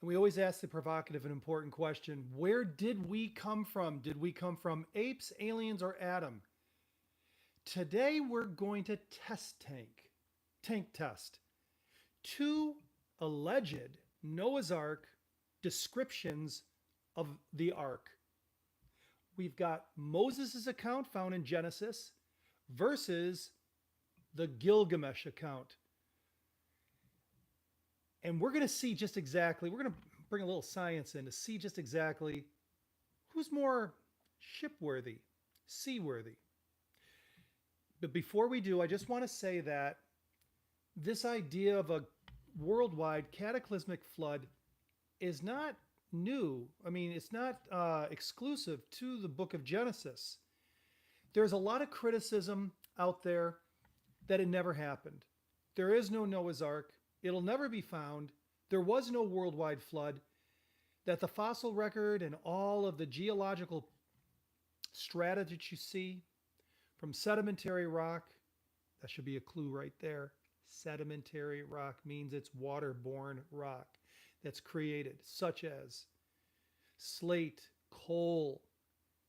We always ask the provocative and important question, where did we come from? Did we come from apes, aliens, or Adam? Today we're going to tank test, two alleged Noah's Ark descriptions of the Ark. We've got Moses' account found in Genesis versus the Gilgamesh account. And we're going to see just exactly, we're going to bring a little science in to see just exactly who's more shipworthy, seaworthy. But before we do, I just want to say that this idea of a worldwide cataclysmic flood is not new. I mean, it's not exclusive to the book of Genesis. There's a lot of criticism out there that it never happened. There is no Noah's Ark. It'll never be found. There was no worldwide flood. That the fossil record and all of the geological strata that you see from sedimentary rock, that should be a clue right there. Sedimentary rock means it's waterborne rock that's created, such as slate, coal,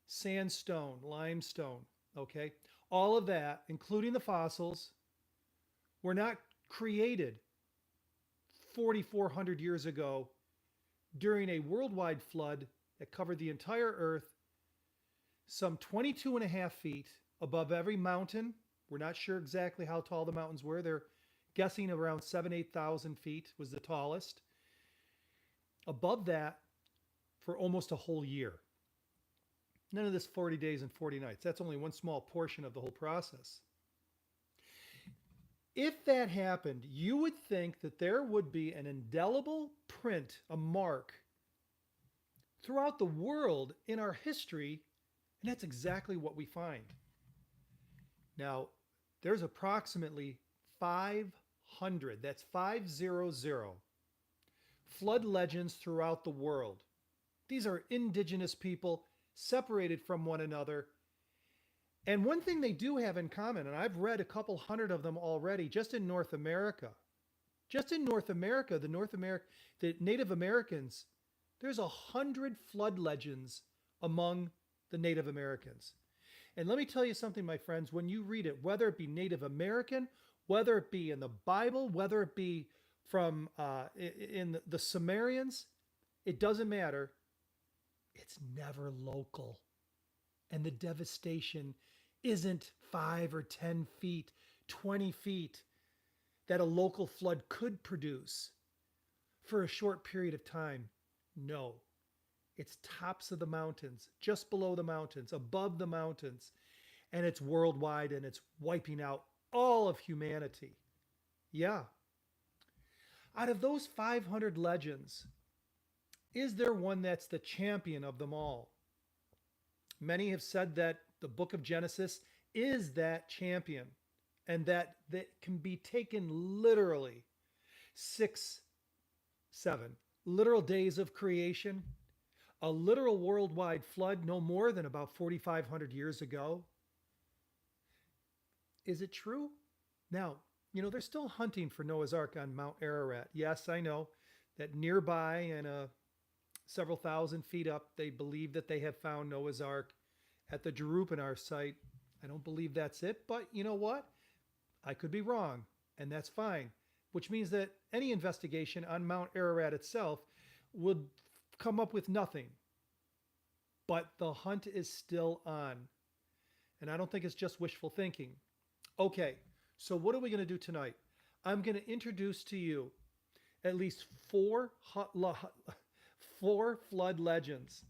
sandstone, limestone, okay? All of that, including the fossils, were not created 4,400 years ago during a worldwide flood that covered the entire earth, some 22 and a half feet above every mountain. We're not sure exactly how tall the mountains were. They're guessing around 8,000 feet was the tallest. Above that for almost a whole year. None of this 40 days and 40 nights. That's only one small portion of the whole process. If that happened, you would think that there would be an indelible print, a mark, throughout the world in our history, and that's exactly what we find. Now, there's approximately 500, that's 500, flood legends throughout the world. These are indigenous people separated from one another. And one thing they do have in common, and I've read a couple hundred of them already just in North America. Just in North America, the Native Americans, there's 100 flood legends among the Native Americans. And let me tell you something, my friends, when you read it, whether it be Native American, whether it be in the Bible, whether it be from in the Sumerians, it doesn't matter. It's never local. And the devastation isn't 5 or 10 feet, 20 feet that a local flood could produce for a short period of time. No, it's tops of the mountains, just below the mountains, above the mountains, and it's worldwide and it's wiping out all of humanity. Yeah. Out of those 500 legends, is there one that's the champion of them all? Many have said that the book of Genesis is that champion and that can be taken literally 6, 7 literal days of creation, a literal worldwide flood no more than about 4,500 years ago. Is it true? Now, they're still hunting for Noah's Ark on Mount Ararat. Yes, I know that nearby and several thousand feet up, they believe that they have found Noah's Ark at the Jerupanar site. I don't believe that's it, but you know what? I could be wrong, and that's fine, which means that any investigation on Mount Ararat itself would come up with nothing. But the hunt is still on, and I don't think it's just wishful thinking. Okay, so what are we going to do tonight? I'm going to introduce to you at least four flood legends,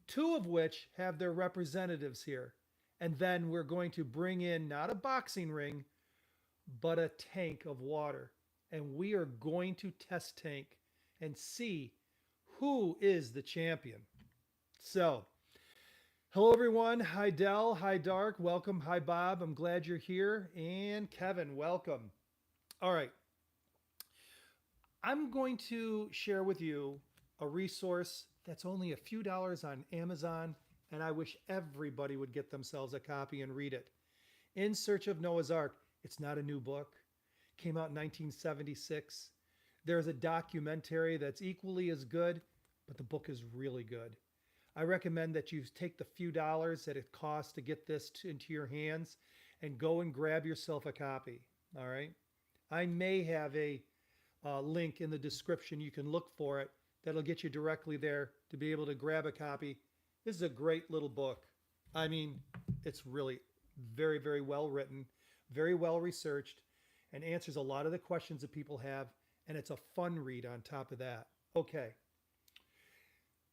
two of which have their representatives here. And then we're going to bring in not a boxing ring, but a tank of water. And we are going to test tank and see who is the champion. So, hello everyone. Hi Del. Hi Dark. Welcome. Hi Bob. I'm glad you're here. And Kevin, welcome. All right. I'm going to share with you a resource that's only a few dollars on Amazon, and I wish everybody would get themselves a copy and read it. In Search of Noah's Ark. It's not a new book. Came out in 1976. There's a documentary that's equally as good, but the book is really good. I recommend that you take the few dollars that it costs to get this into your hands and go and grab yourself a copy. All right. I may have a link in the description. You can look for it. That'll get you directly there to be able to grab a copy. This is a great little book. I mean, it's really very, very well written, very well researched, and answers a lot of the questions that people have. And it's a fun read on top of that. Okay.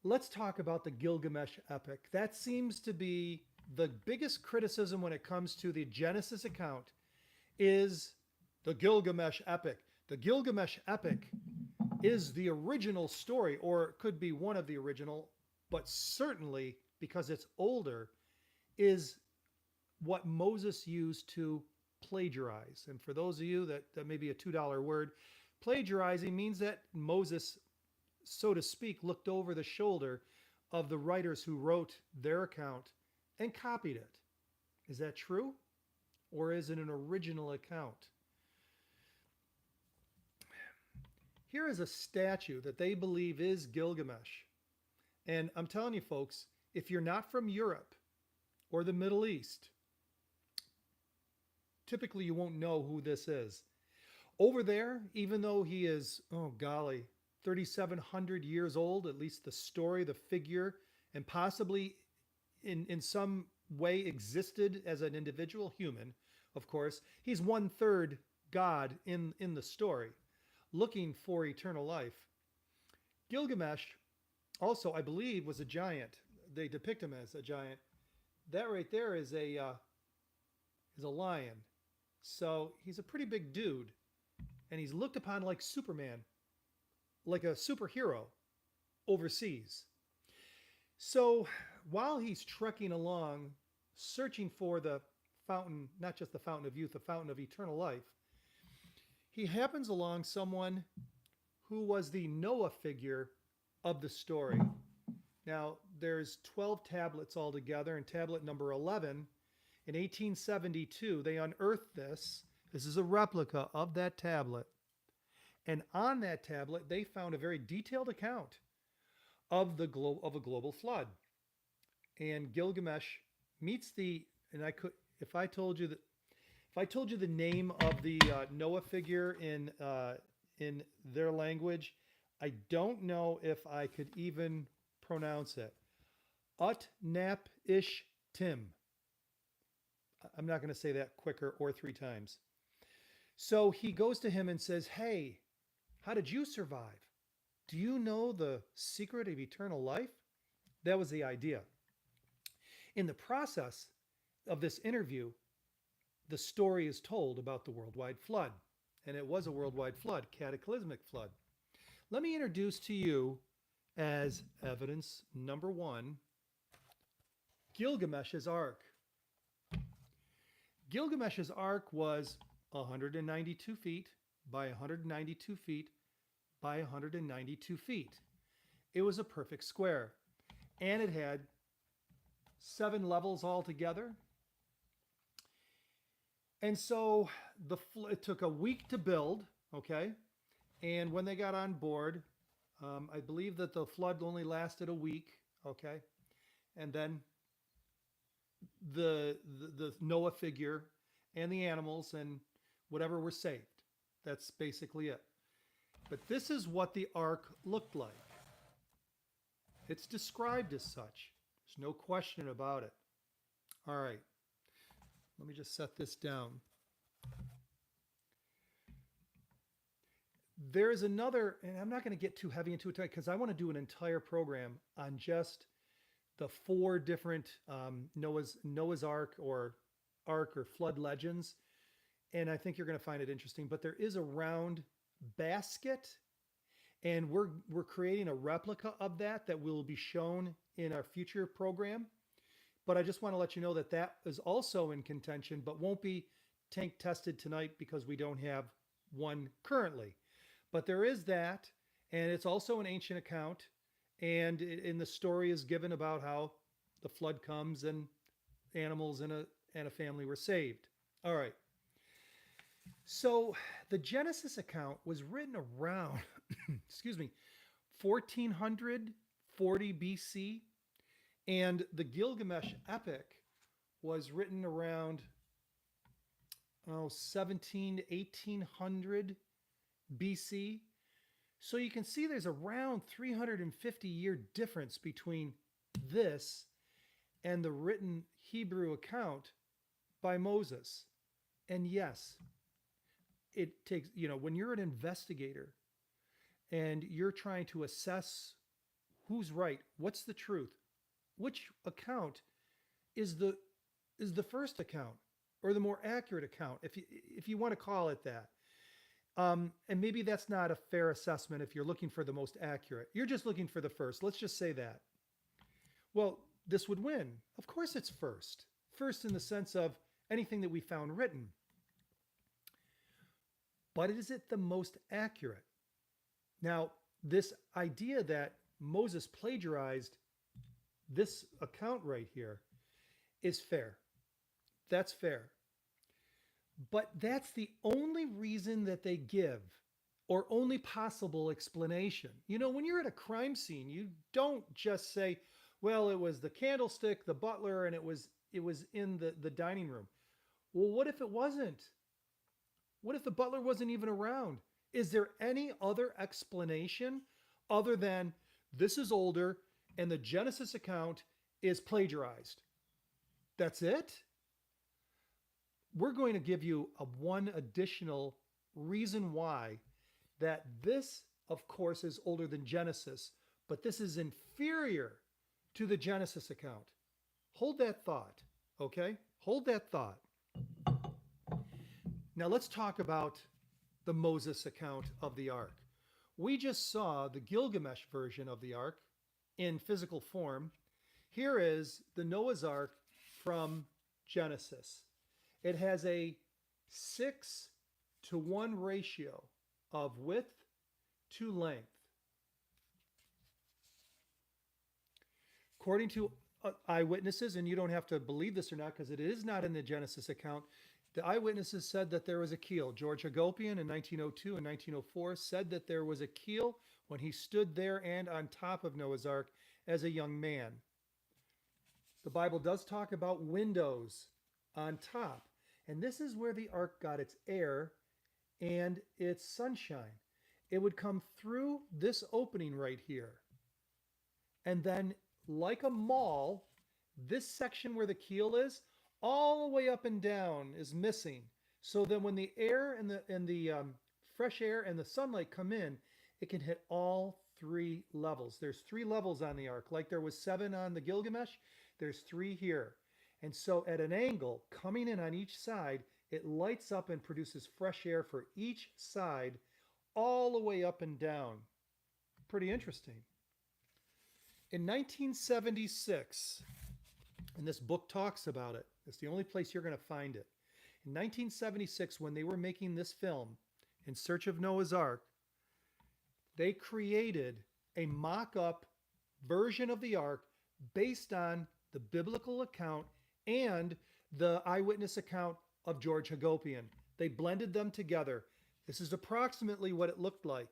Let's talk about the Gilgamesh Epic. That seems to be the biggest criticism when it comes to the Genesis account is the Gilgamesh Epic. The Gilgamesh Epic is the original story, or it could be one of the original, but certainly because it's older, is what Moses used to plagiarize. And for those of you that may be a $2 word, plagiarizing means that Moses, so to speak, looked over the shoulder of the writers who wrote their account and copied it. Is that true? Or is it an original account? Here is a statue that they believe is Gilgamesh. And I'm telling you folks, if you're not from Europe or the Middle East, typically you won't know who this is. Over there, even though he is, oh golly, 3,700 years old, at least the story, the figure, and possibly in some way existed as an individual human, of course, he's 1/3 God in the story, looking for eternal life. Gilgamesh also, I believe, was a giant. They depict him as a giant. That right there is a lion. So he's a pretty big dude. And he's looked upon like Superman, like a superhero overseas. So while he's trekking along, searching for the fountain, not just the fountain of youth, the fountain of eternal life, he happens along someone who was the Noah figure of the story. Now, there's 12 tablets altogether, and tablet number 11, in 1872, they unearthed this. This is a replica of that tablet. And on that tablet, they found a very detailed account of a global flood. And Gilgamesh meets and if I told you the name of the Noah figure in their language, I don't know if I could even pronounce it. Ut-nap-ish-tim. I'm not going to say that quicker or 3 times. So he goes to him and says, hey, how did you survive? Do you know the secret of eternal life? That was the idea. In the process of this interview, the story is told about the worldwide flood. And it was a worldwide flood, cataclysmic flood. Let me introduce to you as evidence number 1, Gilgamesh's Ark. Gilgamesh's Ark was 192 feet by 192 feet by 192 feet. It was a perfect square, and it had 7 levels altogether. And so it took a week to build, okay? And when they got on board, I believe that the flood only lasted a week, okay? And then the Noah figure and the animals and whatever were saved. That's basically it. But this is what the ark looked like. It's described as such. There's no question about it. All right. Let me just set this down. There is another, and I'm not going to get too heavy into it because I want to do an entire program on just the 4 different Noah's Ark or flood legends. And I think you're going to find it interesting. But there is a round basket, and we're creating a replica of that will be shown in our future program. But I just want to let you know that that is also in contention, but won't be tank tested tonight because we don't have one currently. But there is that, and it's also an ancient account. And in the story is given about how the flood comes and animals and a family were saved. All right. So the Genesis account was written around, excuse me, 1440 BC, and the Gilgamesh Epic was written around 17 to 1800 BC. So you can see there's around 350-year difference between this and the written Hebrew account by Moses. And yes, it takes, when you're an investigator and you're trying to assess who's right, what's the truth, which account is the first account or the more accurate account, if you want to call it that. And maybe that's not a fair assessment if you're looking for the most accurate. You're just looking for the first. Let's just say that. Well, this would win. Of course it's first. First in the sense of anything that we found written. But is it the most accurate? Now, this idea that Moses plagiarized this account right here is fair. That's fair. But that's the only reason that they give, or only possible explanation. When you're at a crime scene, you don't just say, well, it was the candlestick, the butler, and it was in the dining room. Well, what if it wasn't? What if the butler wasn't even around? Is there any other explanation other than this is older and the Genesis account is plagiarized? That's it? We're going to give you one additional reason why that this, of course, is older than Genesis, but this is inferior to the Genesis account. Hold that thought, okay? Hold that thought. Now let's talk about the Moses account of the Ark. We just saw the Gilgamesh version of the Ark in physical form. Here is the Noah's Ark from Genesis. It has a 6:1 ratio of width to length. According to eyewitnesses, and you don't have to believe this or not because it is not in the Genesis account, the eyewitnesses said that there was a keel. George Hagopian in 1902 and 1904 said that there was a keel when he stood there and on top of Noah's Ark as a young man. The Bible does talk about windows on top. And this is where the ark got its air and its sunshine. It would come through this opening right here. And then, like a mall, this section where the keel is, all the way up and down is missing. So then when the air and the fresh air and the sunlight come in, it can hit all three levels. There's 3 levels on the ark. Like there was 7 on the Gilgamesh, there's 3 here. And so at an angle, coming in on each side, it lights up and produces fresh air for each side all the way up and down. Pretty interesting. In 1976, and this book talks about it, it's the only place you're going to find it. In 1976, when they were making this film, In Search of Noah's Ark, they created a mock-up version of the ark based on the biblical account and the eyewitness account of George Hagopian. They blended them together. This is approximately what it looked like.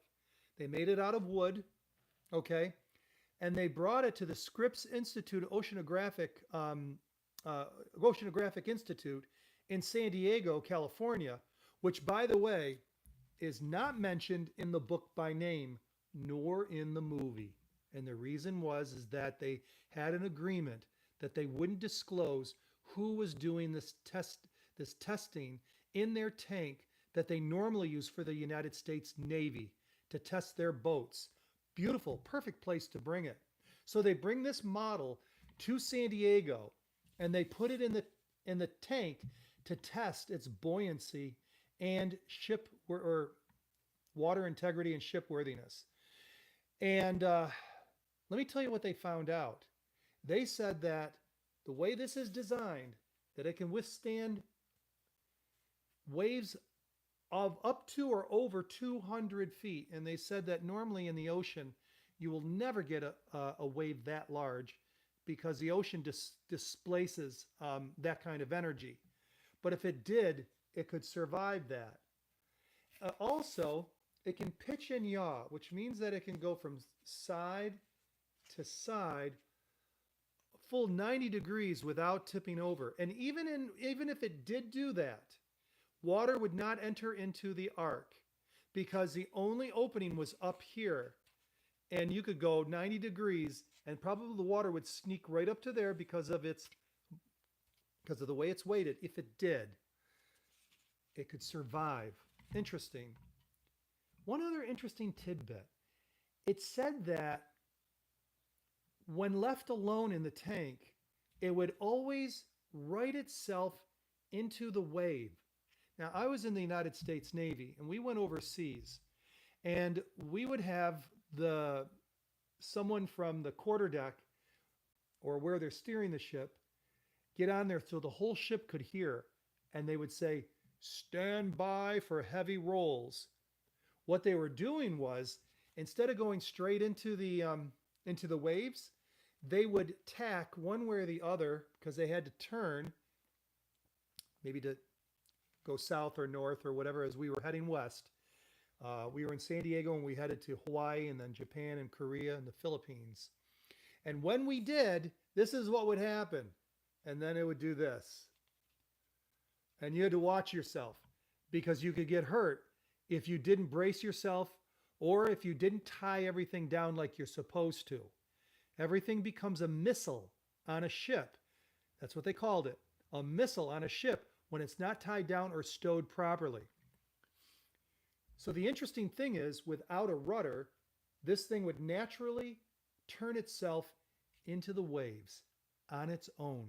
They made it out of wood, okay? And they brought it to the Scripps Institute Oceanographic Institute in San Diego, California, which, by the way, is not mentioned in the book by name, nor in the movie. And the reason is that they had an agreement that they wouldn't disclose who was doing this testing in their tank that they normally use for the United States Navy to test their boats. Beautiful, perfect place to bring it. So they bring this model to San Diego and they put it in the tank to test its buoyancy and ship or water integrity and shipworthiness. And let me tell you what they found out. They said that the way this is designed, that it can withstand waves of up to or over 200 feet. And they said that normally in the ocean, you will never get a wave that large because the ocean displaces that kind of energy. But if it did, it could survive that. Also, it can pitch and yaw, which means that it can go from side to side full 90 degrees without tipping over. And even if it did do that, water would not enter into the ark because the only opening was up here. And you could go 90 degrees and probably the water would sneak right up to there because of the way it's weighted. If it did, it could survive. Interesting. One other interesting tidbit. It said that when left alone in the tank, it would always right itself into the wave. Now, I was in the United States Navy and we went overseas, and we would have someone from the quarterdeck or where they're steering the ship get on there so the whole ship could hear, and they would say, "Stand by for heavy rolls." What they were doing was, instead of going straight into the waves, they would tack one way or the other because they had to turn, maybe to go south or north or whatever as we were heading west. We were in San Diego and we headed to Hawaii and then Japan and Korea and the Philippines. And when we did, this is what would happen. And then it would do this. And you had to watch yourself because you could get hurt if you didn't brace yourself or if you didn't tie everything down like you're supposed to. Everything becomes a missile on a ship. That's what they called it. A missile on a ship when it's not tied down or stowed properly. So the interesting thing is, without a rudder, this thing would naturally turn itself into the waves on its own.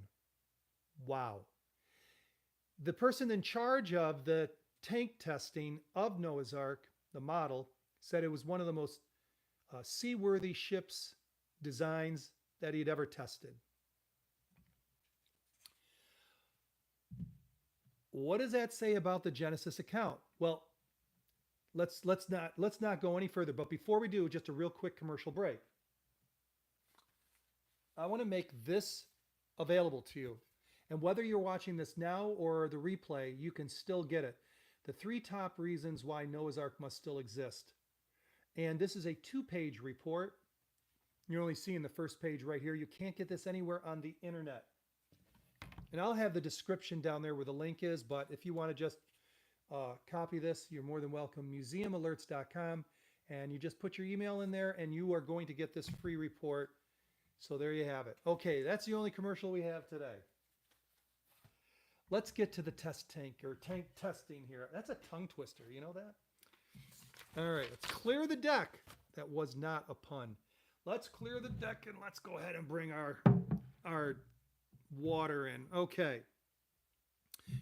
Wow. The person in charge of the tank testing of Noah's Ark, the model, said it was one of the most seaworthy ships designs that he'd ever tested. What does that say about the Genesis account? Well, let's not go any further. But before we do, just a real quick commercial break. I want to make this available to you. And whether you're watching this now or the replay, you can still get it. The 3 top reasons why Noah's Ark must still exist. And this is a 2-page report. You're only seeing the first page right here. You can't get this anywhere on the internet. And I'll have the description down there where the link is, but if you want to just copy this, you're more than welcome. museumalerts.com, and you just put your email in there and you are going to get this free report. So there you have it. Okay, that's the only commercial we have today. Let's get to the test tank or tank testing here. That's a tongue twister, you know that? All right, let's clear the deck. That was not a pun. Let's clear the deck and let's go ahead and bring our water in. Okay.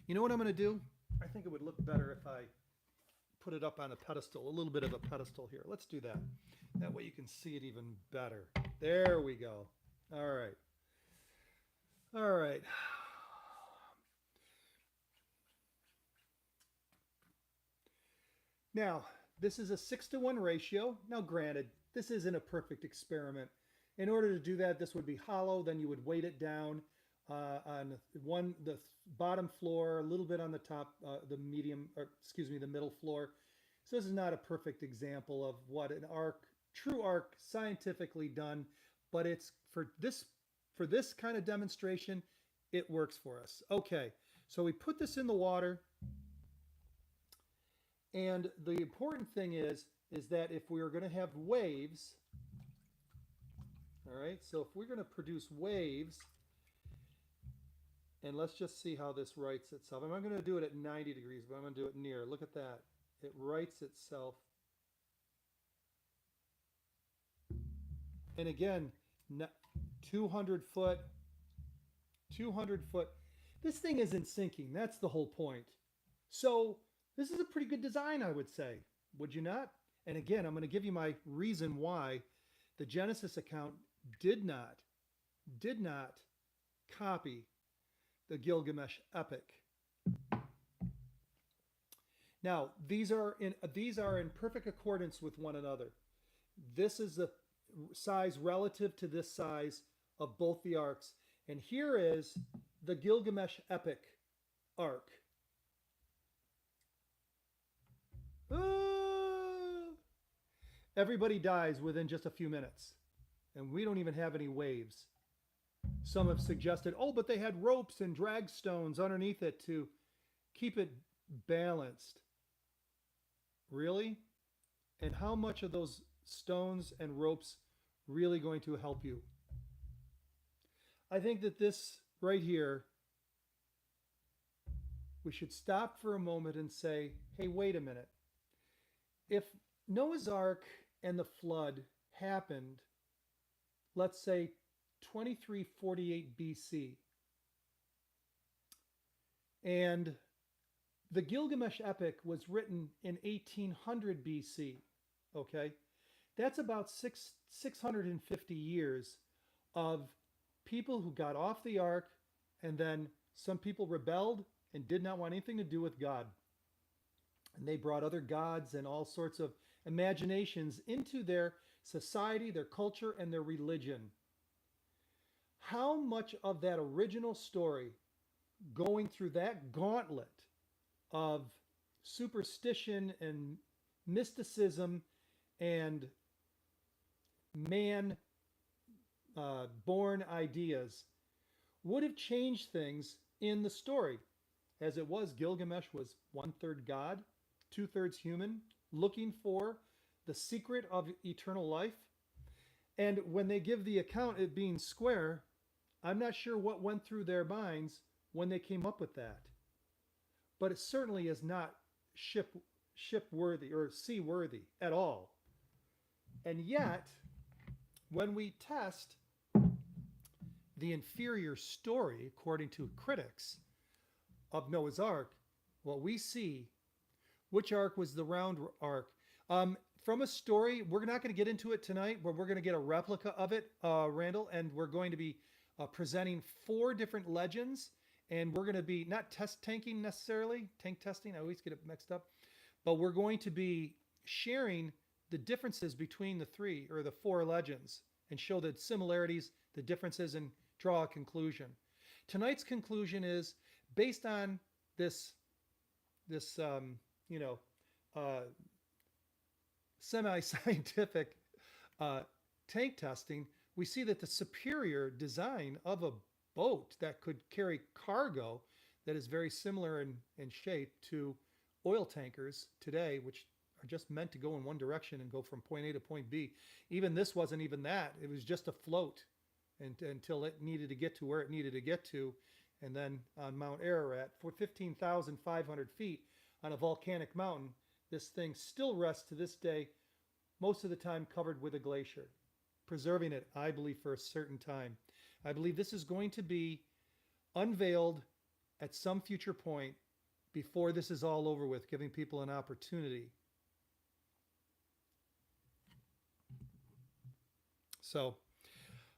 You know what I'm going to do? I think it would look better if I put it up on a pedestal, a little bit of a pedestal here. Let's do that. That way you can see it even better. There we go. All right. All right. Now, this is a 6-to-1 ratio. Now, granted, this isn't a perfect experiment. In order to do that, this would be hollow. Then you would weight it down on the bottom floor, a little bit on the top, the middle floor. So this is not a perfect example of what an ark, true ark, scientifically done, but it's for this kind of demonstration, it works for us. Okay, so we put this in the water. And the important thing is that if we are going to have waves, all right, so if we're going to produce waves, and let's just see how this rights itself. I'm not going to do it at 90 degrees, but I'm going to do it near. Look at that. It rights itself. And again, 200 foot. This thing isn't sinking. That's the whole point. So this is a pretty good design, I would say. Would you not? And again, I'm going to give you my reason why the Genesis account did not copy the Gilgamesh Epic. Now, these are in perfect accordance with one another. This is the size relative to this size of both the arks. And here is the Gilgamesh Epic Ark. everybody dies within just a few minutes. And we don't even have any waves. Some have suggested, oh, but they had ropes and drag stones underneath it to keep it balanced. Really? And how much of those stones and ropes really going to help you? I think that this right here, we should stop for a moment and say, hey, wait a minute. If Noah's Ark and the flood happened, let's say 2348 BC, and the Gilgamesh Epic was written in 1800 BC, okay? That's about 650 years of people who got off the ark, and then some people rebelled and did not want anything to do with God. And they brought other gods and all sorts of imaginations into their society, their culture, and their religion. How much of that original story going through that gauntlet of superstition and mysticism and man born ideas would have changed things in the story? As it was, Gilgamesh was 1/3 God, 2/3 human, looking for the secret of eternal life. And when they give the account it being square, I'm not sure what went through their minds when they came up with that. But it certainly is not ship worthy or sea worthy at all. And yet, when we test the inferior story, according to critics, of Noah's Ark, what we see, which ark was the round ark? From a story, we're not going to get into it tonight, but we're going to get a replica of it, Randall, and we're going to be presenting 4 different legends, and we're going to be not tanking necessarily, tank testing, I always get it mixed up, but we're going to be sharing the differences between the 4 legends and show the similarities, the differences, and draw a conclusion. Tonight's conclusion is based on this semi-scientific tank testing. We see that the superior design of a boat that could carry cargo that is very similar in shape to oil tankers today, which are just meant to go in one direction and go from point A to point B. Even this wasn't even that. It was just a float until it needed to get to where it needed to get to. And then on Mount Ararat, for 15,500 feet on a volcanic mountain, this thing still rests to this day, most of the time covered with a glacier, preserving it, I believe, for a certain time. I believe this is going to be unveiled at some future point before this is all over with, giving people an opportunity. So,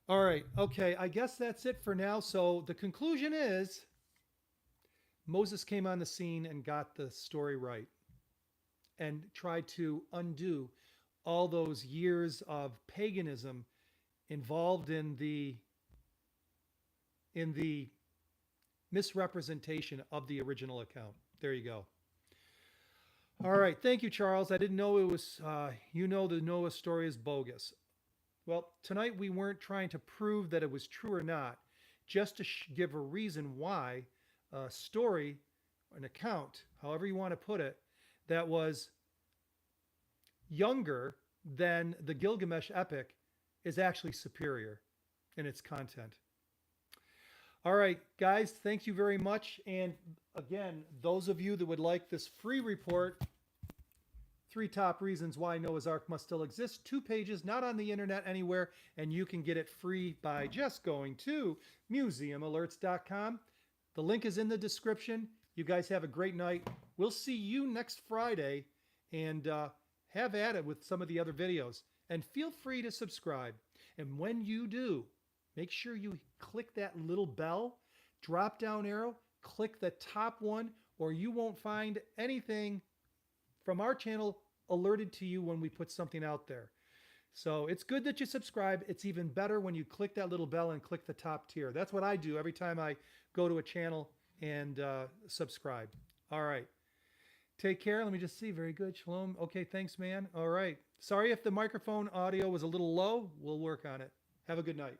all right, okay, I guess that's it for now. So the conclusion is Moses came on the scene and got the story right and tried to undo all those years of paganism involved in the misrepresentation of the original account. There you go. All right, thank you, Charles. I didn't know it was, the Noah story is bogus. Well, tonight we weren't trying to prove that it was true or not, just to give a reason why a story, an account, however you want to put it, that was younger than the Gilgamesh Epic is actually superior in its content. All right, guys, thank you very much. And again, those of you that would like this free report, 3 top reasons why Noah's Ark must still exist, 2 pages, not on the internet anywhere, and you can get it free by just going to museumalerts.com. The link is in the description. You guys have a great night. We'll see you next Friday, and have at it with some of the other videos. And feel free to subscribe. And when you do, make sure you click that little bell, drop down arrow, click the top one, or you won't find anything from our channel alerted to you when we put something out there. So it's good that you subscribe. It's even better when you click that little bell and click the top tier. That's what I do every time I go to a channel and subscribe. All right. Take care. Let me just see. Very good. Shalom. Okay, thanks, man. All right. Sorry if the microphone audio was a little low. We'll work on it. Have a good night.